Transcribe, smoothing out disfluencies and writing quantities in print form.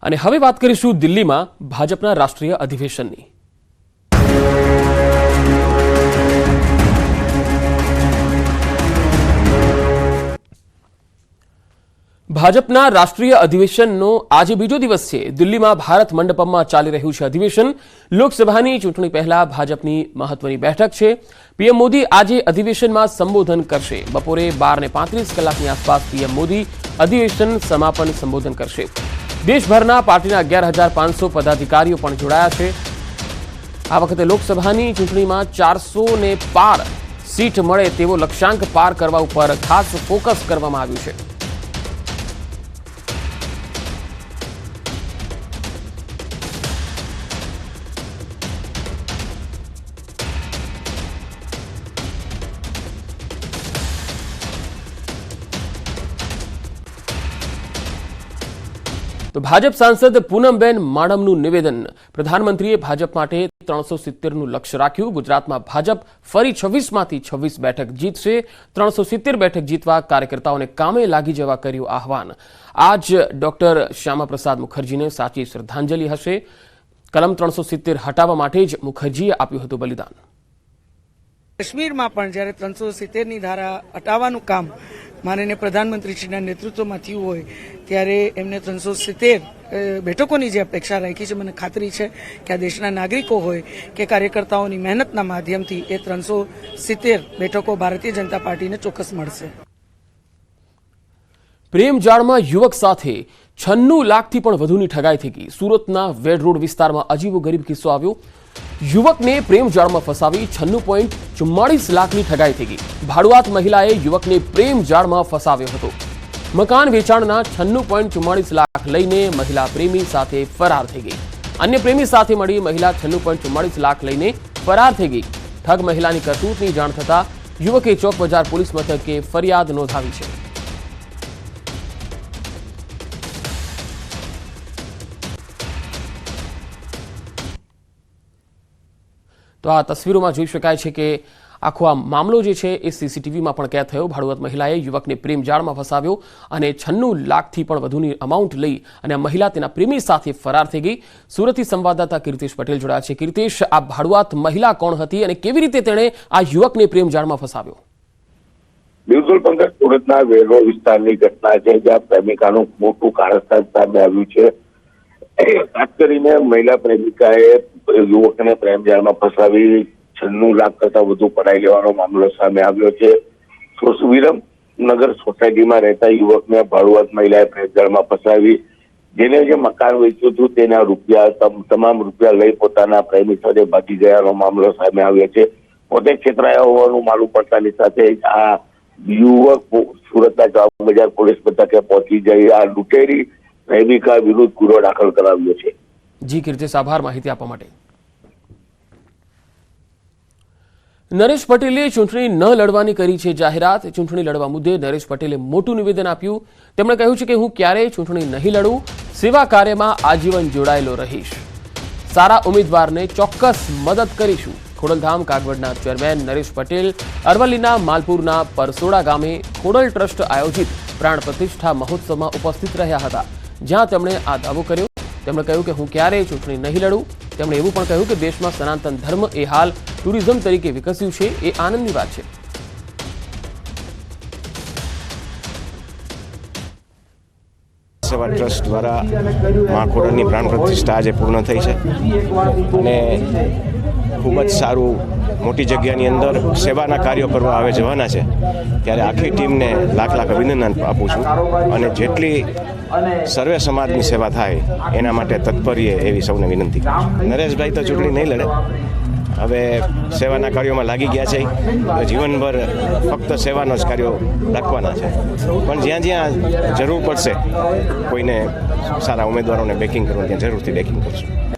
અને હવે વાત કરીશું દિલ્હીમાં ભાજપના રાષ્ટ્રીય અધિવેશનની। ભાજપના રાષ્ટ્રીય અધિવેશનનો આજે બીજો દિવસ છે। દિલ્હીમાં ભારત મંડપમાં ચાલી રહ્યું છે અધિવેશન। લોકસભાની ચૂંટણી પહેલા ભાજપની મહત્વની બેઠક છે। પીએમ મોદી આજે અધિવેશનમાં સંબોધન કરશે। બપોરે 12:35 કલાકની આસપાસ પીએમ મોદી અધિવેશન સમાપન સંબોધન કરશે। દેશભરના પાર્ટીના 11,500 પદાધિકારીઓ પણ જોડાયા છે। આ વખતે લોકસભાની ચૂંટણીમાં 400 ને પાર સીટ મળે તેવો લક્ષ્યાંક પાર કરવા ઉપર ખાસ ફોકસ કરવામાં આવ્યું છે। તો ભાજપ સાંસદ પૂનમબેન માડમનું નિવેદન। પ્રધાનમંત્રીએ ભાજપ માટે 370નું લક્ષ્ય રાખ્યું। ગુજરાતમાં ભાજપ ફરી 26માંથી 26 બેઠક જીતશે। 370 બેઠક જીતવા કાર્યકર્તાઓને કામે લાગી જવા કર્યું આહવાન। આજ ડોક્ટર શ્યામાપ્રસાદ મુખર્જીને સાચી શ્રદ્ધાંજલિ હશે। કલમ 370 હટાવવા માટે જ મુખર્જીએ આપ્યું હતું બલિદાન। કાશ્મીરમાં પણ જ્યારે 370ની ધારા હટાવવાનું કામ માનનીય પ્રધાનમંત્રીશ્રીના નેતૃત્વમાં થયું હોય ત્યારે એમને 370 બેઠકોની જે અપેક્ષા રાખી છે, મને ખાતરી છે કે આ દેશના નાગરિકો હોય કે કાર્યકર્તાઓની મહેનતના માધ્યમથી એ 370 બેઠકો ભારતીય જનતા પાર્ટીને ચોક્કસ મળશે। પ્રેમ જાળમાં યુવક સાથે 96 લાખથી પણ વધુની ઠગાઈ થઈ ગઈ। સુરતના વેડ રોડ વિસ્તારમાં અજીબો ગરીબ કિસ્સો આવ્યો। યુવકને પ્રેમ જાળમાં ફસાવી 96.44 લાખની ઠગાઈ થઈ ગઈ। ભાડુઆત મહિલાએ યુવકને પ્રેમ જાળમાં ફસાવ્યો હતો। મકાન વેચાણના 96.44 લાખ લઈને મહિલા પ્રેમી સાથે ફરાર થઈ ગઈ। અન્ય પ્રેમી સાથે મળી મહિલા 96.44 લાખ લઈને ફરાર થઈ ગઈ। ઠગ મહિલાની કરતૂતની જાણ થતા યુવકે ચોક બજાર પોલીસ મથકે ફરિયાદ નોંધાવી છે। તો આ તસવીરોમાં જોઈ શકાય છે કે આખો આ મામલો જે છે એ સીસીટીવીમાં પણ કેદ થયો। ભાડુઆત મહિલાએ યુવકને પ્રેમ જાળમાં ફસાવ્યો અને 96 લાખથી પણ વધુની અમાઉન્ટ લઈ અને આ મહિલા તેના પ્રેમી સાથે ફરાર થઈ ગઈ। સુરતથી સંવાદદાતા કીર્તિશ પટેલ જોડાયા છે। કીર્તિશ, આ ભાડુઆત મહિલા કોણ હતી અને કેવી રીતે તેણે આ યુવકને પ્રેમ જાળમાં ફસાવ્યો? બિલકુલ પંકજ, સુરતના વેરો વિસ્તારની ઘટના છે જ્યાં પ્રેમિકાનું મોટું કારસ્તાન સામે આવ્યું છે। ખાસ કરીને મહિલા પ્રેમિકાએ યુવકને પ્રેમ જાળમાં ફસાવી 96 લાખ કરતા વધુ પડાઈ લેવાનો મામલો સામે આવ્યો છે। વિરમનગર સોસાયટીમાં રહેતા યુવકને ભાડુઆત મહિલાએ પ્રેમ જાળમાં ફસાવી, જેને જે મકાન વેચ્યું હતું તેના રૂપિયા તમામ રૂપિયા લઈ પોતાના પ્રેમી સાથે ભાગી ગયાનો મામલો સામે આવ્યો છે। પોતે છેતરાયા હોવાનું માલુમ પડતાની સાથે આ યુવક સુરતના ચોક બજાર પોલીસ મથકે પહોંચી જઈ આ લૂંટેરી પ્રેમિકા વિરુદ્ધ ગુનો દાખલ કરાવ્યો છે। જી કીર્તિશ, આભાર માહિતી આપવા માટે। નરેશ પટેલે ચૂંટણી ન લડવાની કરી છે જાહેરાત। ચૂંટણી લડવા મુદ્દે નરેશ પટેલે મોટું નિવેદન આપ્યું। તેમણે કહ્યું છે કે હું ક્યારેય ચૂંટણી નહીં લડું, સેવા કાર્યમાં આજીવન જોડાયેલો રહીશ। સારા ઉમેદવારને ચોક્કસ મદદ કરીશું। ખોડલધામ કાગવડના ચેરમેન નરેશ પટેલ અરવલ્લીના માલપુરના પરસોડા ગામે ખોડલ ટ્રસ્ટ આયોજિત પ્રાણ પ્રતિષ્ઠા મહોત્સવમાં ઉપસ્થિત રહ્યા હતા, જ્યાં તેમણે આ દાવો કર્યો। તેમણે કહ્યું કે હું ક્યારેય ચૂંટણી નહીં લડું। તેમણે એવું પણ કહ્યું કે દેશમાં સનાતન ધર્મ એ હાલ ટુરિઝમ તરીકે વિકસ્યું છે, એ આનંદની વાત છે। સેવા ટ્રસ્ટ દ્વારા મા ખોડલની પ્રાણ પ્રતિષ્ઠા આજે પૂર્ણ થઈ છે અને ખૂબ જ સારું મોટી જગ્યાની અંદર સેવાના કાર્યો કરવા આવે જવાના છે, ત્યારે આખી ટીમને લાખ લાખ અભિનંદન આપું છું અને જેટલી સર્વે સમાજની સેવા થાય એના માટે તત્પર્ય એવી સૌને વિનંતી કરું। નરેશભાઈ તો ચૂંટણી નહીં લડે, હવે સેવાના કાર્યોમાં લાગી ગયા છે। જીવનભર ફક્ત સેવાના જ કાર્યો રાખવાના છે, પણ જ્યાં જ્યાં જરૂર પડશે કોઈને સારા ઉમેદવારોને બેકિંગ કરવાની ત્યાં જરૂરથી બેકિંગ કરશું।